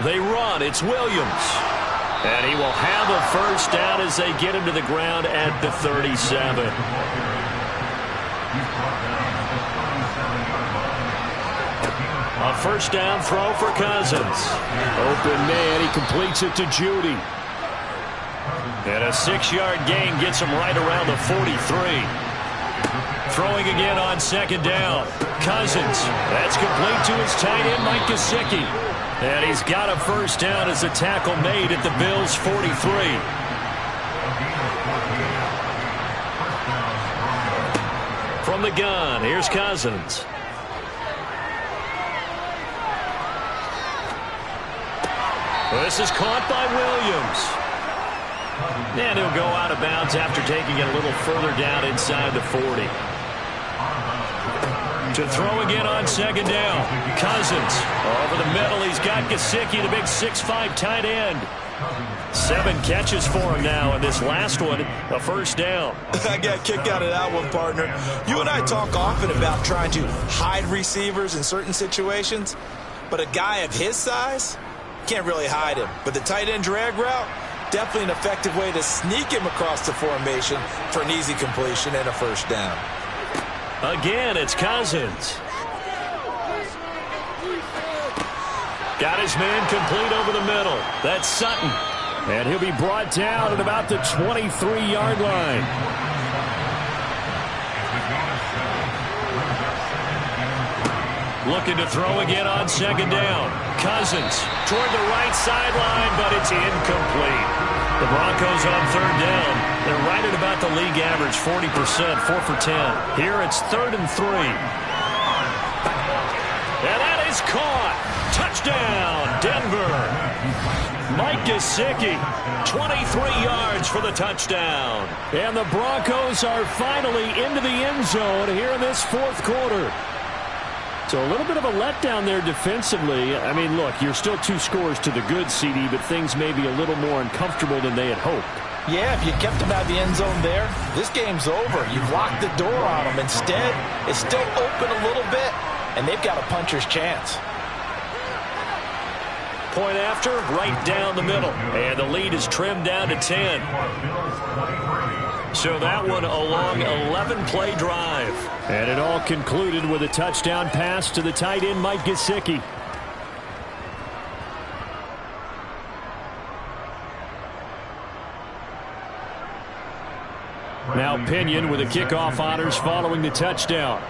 They run. It's Williams. And he will have a first down as they get him to the ground at the 37. A first down throw for Cousins. Open man. He completes it to Judy. And a 6-yard gain gets him right around the 43. Throwing again on 2nd down. Cousins. That's complete to his tight end, Mike Gesicki. And he's got a first down as a tackle made at the Bills' 43. From the gun, here's Cousins. This is caught by Williams. And he'll go out of bounds after taking it a little further down inside the 40. To throw again on 2nd down. Cousins over the middle. He's got Gesicki, the big 6'5" tight end. 7 catches for him now, and this last one, a first down. I got a kick out of that one, partner. You and I talk often about trying to hide receivers in certain situations, but a guy of his size can't really hide him. But the tight end drag route, definitely an effective way to sneak him across the formation for an easy completion and a first down. Again, it's Cousins. Got his man complete over the middle. That's Sutton. And he'll be brought down at about the 23-yard line. Looking to throw again on 2nd down. Cousins toward the right sideline, but it's incomplete. The Broncos on 3rd down. They're right at about the league average, 40%, 4 for 10. Here it's 3rd and 3. And that is caught. Touchdown, Denver. Mike Gesicki, 23 yards for the touchdown. And the Broncos are finally into the end zone here in this 4th quarter. So a little bit of a letdown there defensively. I mean, look, you're still 2 scores to the good, CD, but things may be a little more uncomfortable than they had hoped. Yeah, if you kept them out of the end zone there, this game's over. You've locked the door on them. Instead, it's still open a little bit, and they've got a puncher's chance. Point after, right down the middle. And the lead is trimmed down to 10. So that one a long 11-play drive. And it all concluded with a touchdown pass to the tight end, Mike Gesicki. Now Pinion with the kickoff honors following the touchdown.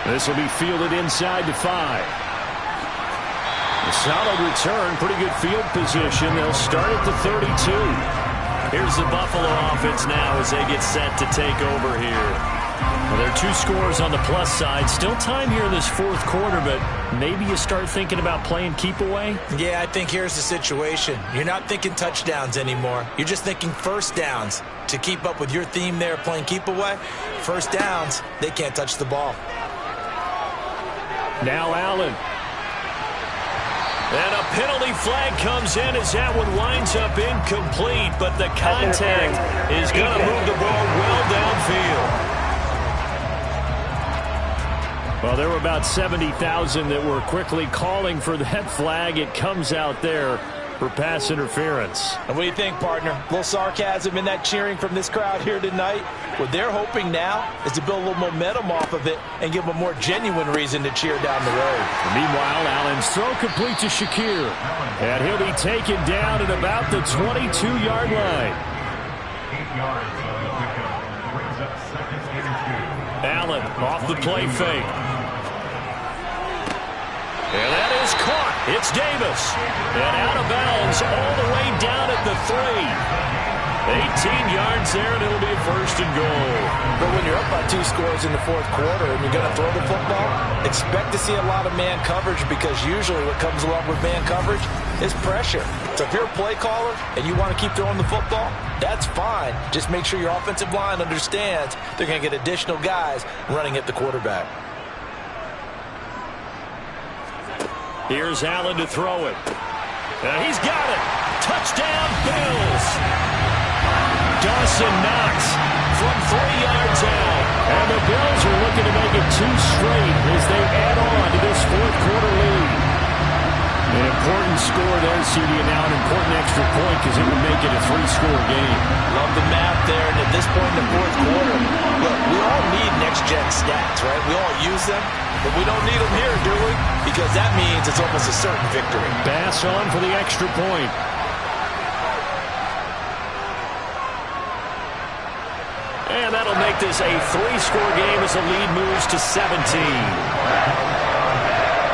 This will be fielded inside the 5. A solid return, pretty good field position. They'll start at the 32. Here's the Buffalo offense now as they get set to take over here. Well, they're 2 scores on the plus side. Still time here in this fourth quarter, but maybe you start thinking about playing keep away? Yeah, I think here's the situation. You're not thinking touchdowns anymore. You're just thinking first downs. To keep up with your theme there, playing keep away, first downs, they can't touch the ball. Now Allen. And a penalty flag comes in as that one winds up incomplete, but the contact is going to move the ball well downfield. Well, there were about 70,000 that were quickly calling for that flag. It comes out there for pass interference. And what do you think, partner? A little sarcasm in that cheering from this crowd here tonight. What they're hoping now is to build a little momentum off of it and give them a more genuine reason to cheer down the road. Meanwhile, Allen's throw complete to Shakir. And he'll be taken down at about the 22-yard line. 8 yards on the pickup. Brings up 2nd and 2. Allen off the play fake. And that is caught. It's Davis. And out of bounds all the way down at the 3. 18 yards there, and it'll be first and goal. But when you're up by 2 scores in the fourth quarter and you're going to throw the football, expect to see a lot of man coverage, because usually what comes along with man coverage is pressure. So if you're a play caller and you want to keep throwing the football, that's fine. Just make sure your offensive line understands they're going to get additional guys running at the quarterback. Here's Allen to throw it. And he's got it. Touchdown, Bills. Dawson Knox from 3 yards out. And the Bills are looking to make it 2 straight as they add on to this fourth quarter lead. An important score there, CD, and now an important extra point because it would make it a 3-score game. Love the math there, and at this point in the fourth quarter, look, we all need next-gen stats, right? We all use them, but we don't need them here, do we? Because that means it's almost a certain victory. Bass on for the extra point. And that'll make this a 3-score game as the lead moves to 17.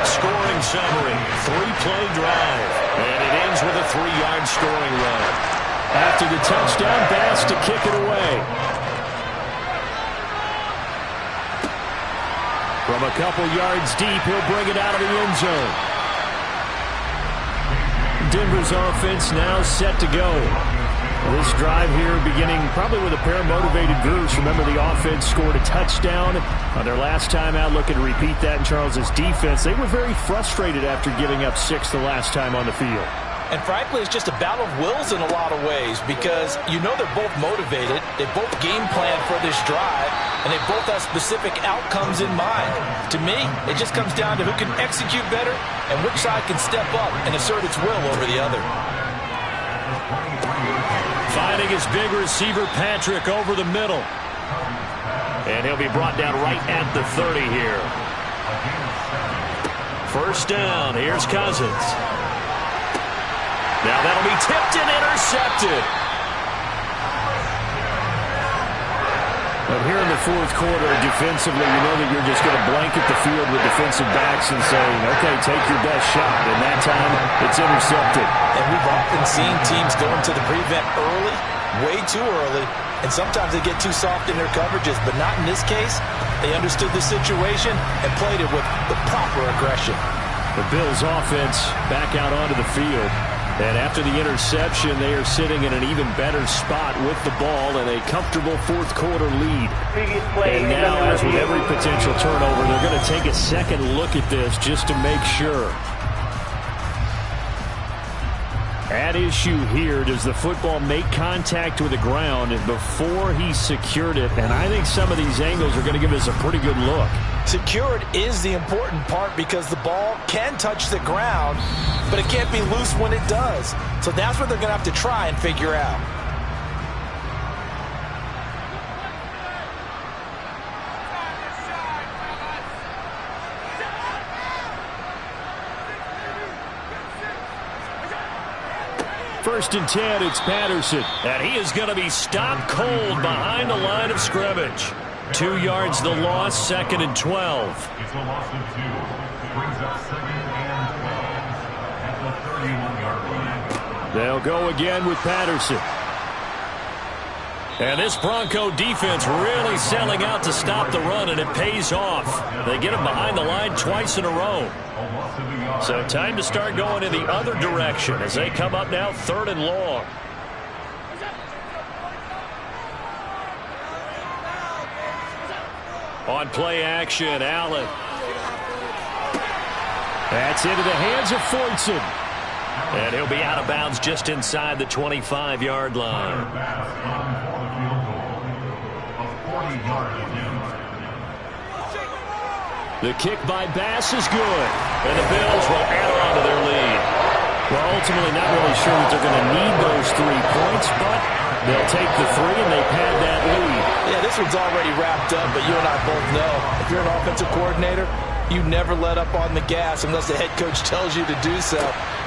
Scoring summary, 3-play drive. And it ends with a 3-yard scoring run. After the touchdown, Bass to kick it away. From a couple yards deep, he'll bring it out of the end zone. Denver's offense now set to go. This drive here beginning probably with a pair of motivated groups. Remember, the offense scored a touchdown on their last time out. Looking to repeat that in Charles's defense. They were very frustrated after giving up 6 the last time on the field. And frankly, it's just a battle of wills in a lot of ways, because you know they're both motivated. They both game plan for this drive, and they both have specific outcomes in mind. To me, it just comes down to who can execute better and which side can step up and assert its will over the other. Finding his big receiver, Patrick, over the middle. And he'll be brought down right at the 30 here. First down. Here's Cousins. Now that'll be tipped and intercepted. But here in the fourth quarter, defensively, you know that you're just going to blanket the field with defensive backs and say, okay, take your best shot. And that time, it's intercepted. And we've often seen teams going to the prevent early, way too early, and sometimes they get too soft in their coverages, but not in this case. They understood the situation and played it with the proper aggression. The Bills' offense back out onto the field. And after the interception, they are sitting in an even better spot with the ball and a comfortable fourth quarter lead. And now, as with every potential turnover, they're going to take a second look at this just to make sure. At issue here, does the football make contact with the ground before he secured it? And I think some of these angles are going to give us a pretty good look. Secured is the important part because the ball can touch the ground, but it can't be loose when it does. So that's what they're going to have to try and figure out. First and 10, it's Patterson. And he is going to be stopped cold behind the line of scrimmage. 2 yards the loss, 2nd and 12. It's a loss of 2. Brings up 2nd and 12 at the 31-yard line. They'll go again with Patterson. And this Bronco defense really selling out to stop the run, and it pays off. They get him behind the line twice in a row. So time to start going in the other direction as they come up now 3rd and long. On play action, Allen. That's into the hands of Fortson. And he'll be out of bounds just inside the 25-yard line. The kick by Bass is good. And the Bills will add on to their lead. Well, ultimately not really sure that they're going to need those 3 points, but they'll take the 3 and they pad that lead. Yeah, this one's already wrapped up, but you and I both know if you're an offensive coordinator, you never let up on the gas unless the head coach tells you to do so.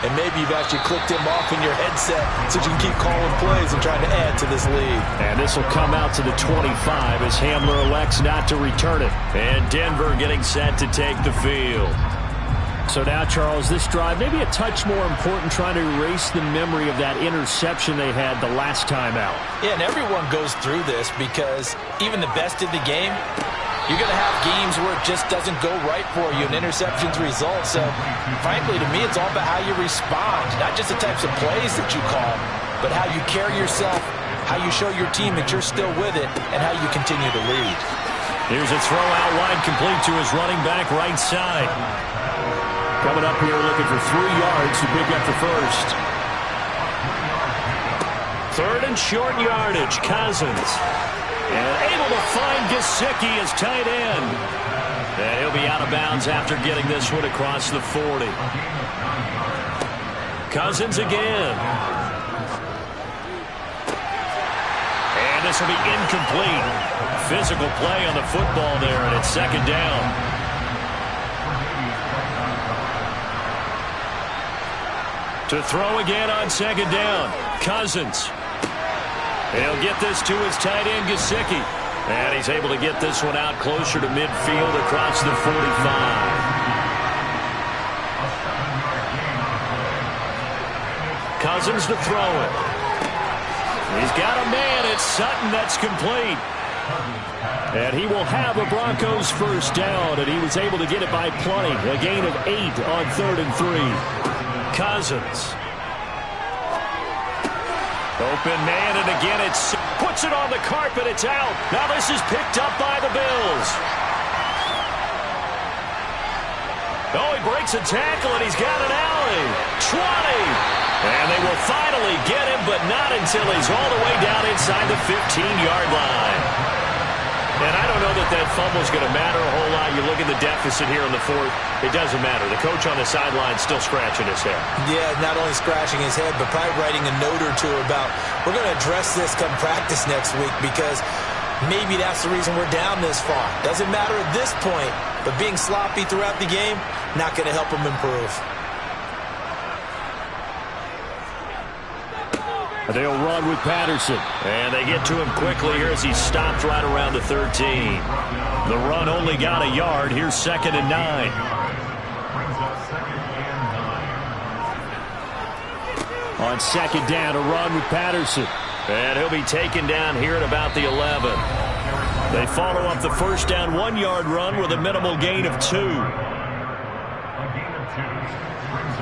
And maybe you've actually clicked him off in your headset so you can keep calling plays and trying to add to this lead. And this will come out to the 25 as Hamler elects not to return it. And Denver getting set to take the field. So now, Charles, this drive maybe a touch more important, trying to erase the memory of that interception they had the last time out. Yeah, and everyone goes through this because even the best in the game, you're going to have games where it just doesn't go right for you and interceptions result. So, frankly, to me, it's all about how you respond, not just the types of plays that you call, but how you carry yourself, how you show your team that you're still with it, and how you continue to lead. Here's a throw out wide, complete to his running back right side. Coming up here looking for 3 yards to pick up the first. 3rd and short yardage, Cousins. And able to find Gesicki as tight end. And he'll be out of bounds after getting this one across the 40. Cousins again. And this will be incomplete. Physical play on the football there, and it's 2nd down. To throw again on 2nd down. Cousins. He'll get this to his tight end, Gesicki. And he's able to get this one out closer to midfield across the 45. Cousins to throw it. He's got a man. It's Sutton. That's complete. And he will have a Broncos first down, and he was able to get it by plenty. A gain of 8 on 3rd and 3. Cousins. Open man, and again it's puts it on the carpet. It's out. Now this is picked up by the Bills. Oh, he breaks a tackle, and he's got an alley. 20. And they will finally get him, but not until he's all the way down inside the 15-yard line. And I don't know that that fumble's going to matter a whole lot. You look at the deficit here in the 4th. It doesn't matter. The coach on the sideline still scratching his head. Yeah, not only scratching his head, but probably writing a note or two about, we're going to address this come practice next week because maybe that's the reason we're down this far. Doesn't matter at this point, but being sloppy throughout the game, not going to help him improve. They'll run with Patterson. And they get to him quickly here as he stopped right around the 13. The run only got a yard. Here's 2nd and 9. On 2nd down, a run with Patterson. And he'll be taken down here at about the 11. They follow up the first down 1-yard run with a minimal gain of 2.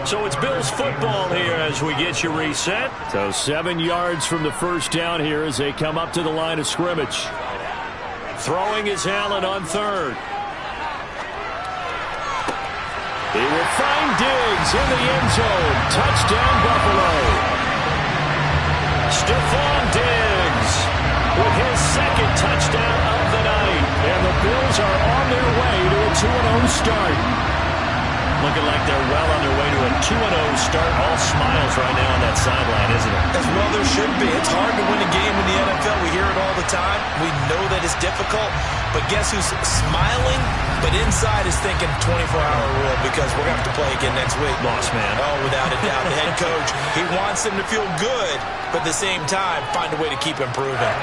So it's Bills football here as we get you reset. So 7 yards from the first down here as they come up to the line of scrimmage. Throwing is Allen on 3rd. He will find Diggs in the end zone. Touchdown, Buffalo. Stephon Diggs with his 2nd touchdown of the night. And the Bills are on their way to a 2-0 start. Looking like they're well on their way to a 2-0 start. All smiles right now on that sideline, isn't it? As well there should be. It's hard to win a game in the NFL. We hear it all the time. We know that it's difficult. But guess who's smiling? But inside is thinking 24-hour rule because we're going to have to play again next week. Lost man. Oh, without a doubt. The head coach, he wants them to feel good, but at the same time, find a way to keep improving.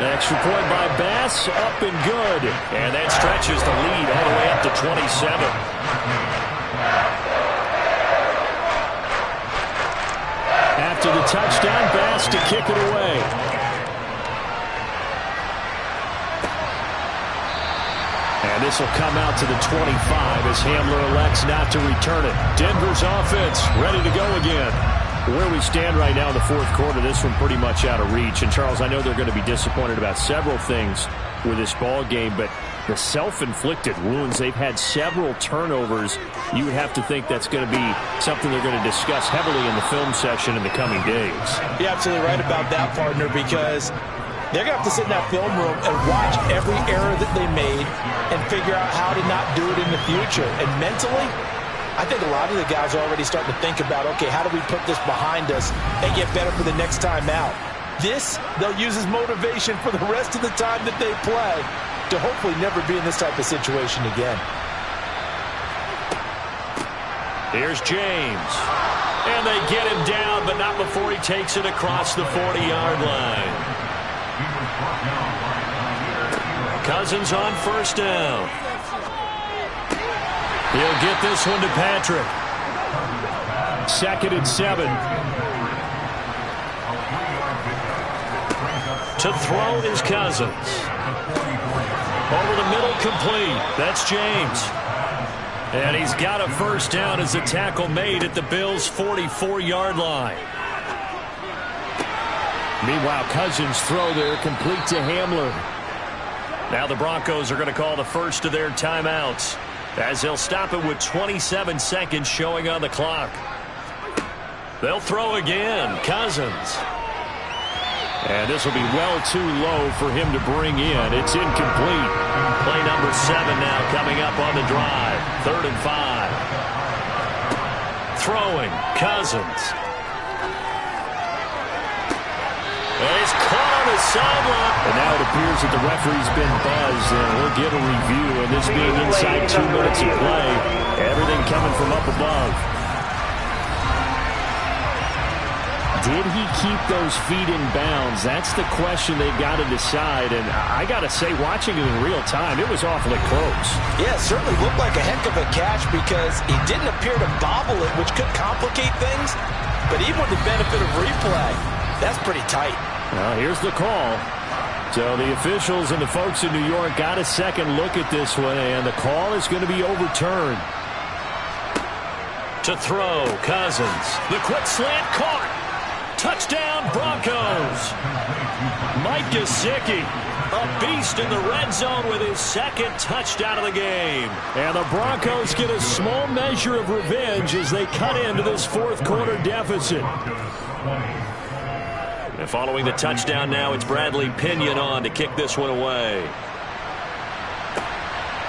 An extra point by Bass, up and good. And that stretches the lead all the way up to 27. After the touchdown, Bass to kick it away. And this will come out to the 25 as Hamler elects not to return it. Denver's offense ready to go again. Where we stand right now in the fourth quarter, this one pretty much out of reach. And, Charles, I know they're going to be disappointed about several things with this ball game, but the self-inflicted wounds, they've had several turnovers. You would have to think that's going to be something they're going to discuss heavily in the film session in the coming days. You're absolutely right about that, partner, because they're going to have to sit in that film room and watch every error that they made and figure out how to not do it in the future. And mentally, I think a lot of the guys are already starting to think about, okay, how do we put this behind us and get better for the next time out? This, they'll use as motivation for the rest of the time that they play to hopefully never be in this type of situation again. Here's James. And they get him down, but not before he takes it across the 40-yard line. Cousins on first down. He'll get this one to Patrick. 2nd and 7. To throw is Cousins. Over the middle, complete. That's James. And he's got a first down as the tackle made at the Bills' 44-yard line. Meanwhile, Cousins' throw there complete to Hamler. Now the Broncos are going to call the first of their timeouts as they'll stop it with 27 seconds showing on the clock. They'll throw again. Cousins. And this will be well too low for him to bring in. It's incomplete. Play number 7 now coming up on the drive. 3rd and 5. Throwing. Cousins. And he's caught on the sideline. And now it appears that the referee's been buzzed, and we'll get a review. And this being inside 2 minutes of play, everything coming from up above. Did he keep those feet in bounds? That's the question they've got to decide. And I got to say, watching it in real time, it was awfully close. Yeah, it certainly looked like a heck of a catch because he didn't appear to bobble it, which could complicate things. But even with the benefit of replay, that's pretty tight. Well, here's the call. So the officials and the folks in New York got a second look at this one, and the call is going to be overturned. To throw, Cousins. The quick slant caught. Touchdown, Broncos. Mike Gesicki, a beast in the red zone with his 2nd touchdown of the game. And the Broncos get a small measure of revenge as they cut into this 4th quarter deficit. And following the touchdown now, it's Bradley Pinion on to kick this one away.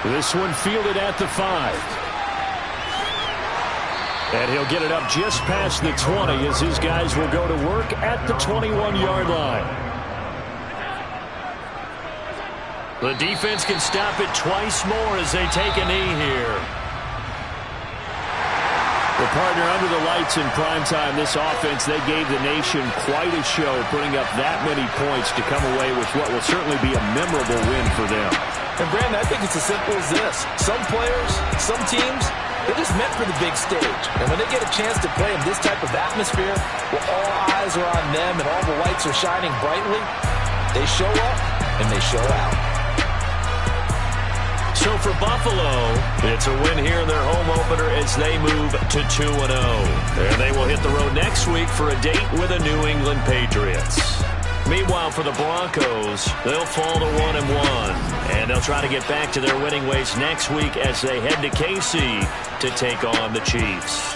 This one fielded at the 5. And he'll get it up just past the 20 as his guys will go to work at the 21-yard line. The defense can stop it twice more as they take a knee here. The partner under the lights in primetime, this offense, they gave the nation quite a show, putting up that many points to come away with what will certainly be a memorable win for them. And, Brandon, I think it's as simple as this. Some players, some teams, they're just meant for the big stage. And when they get a chance to play in this type of atmosphere, where all eyes are on them and all the lights are shining brightly, they show up and they show out. So for Buffalo, it's a win here in their home opener as they move to 2-0. And they will hit the road next week for a date with the New England Patriots. Meanwhile, for the Broncos, they'll fall to 1-1. And they'll try to get back to their winning ways next week as they head to KC to take on the Chiefs.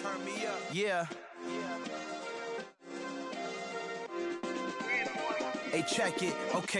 Turn me up. Yeah. Hey, check it. Okay.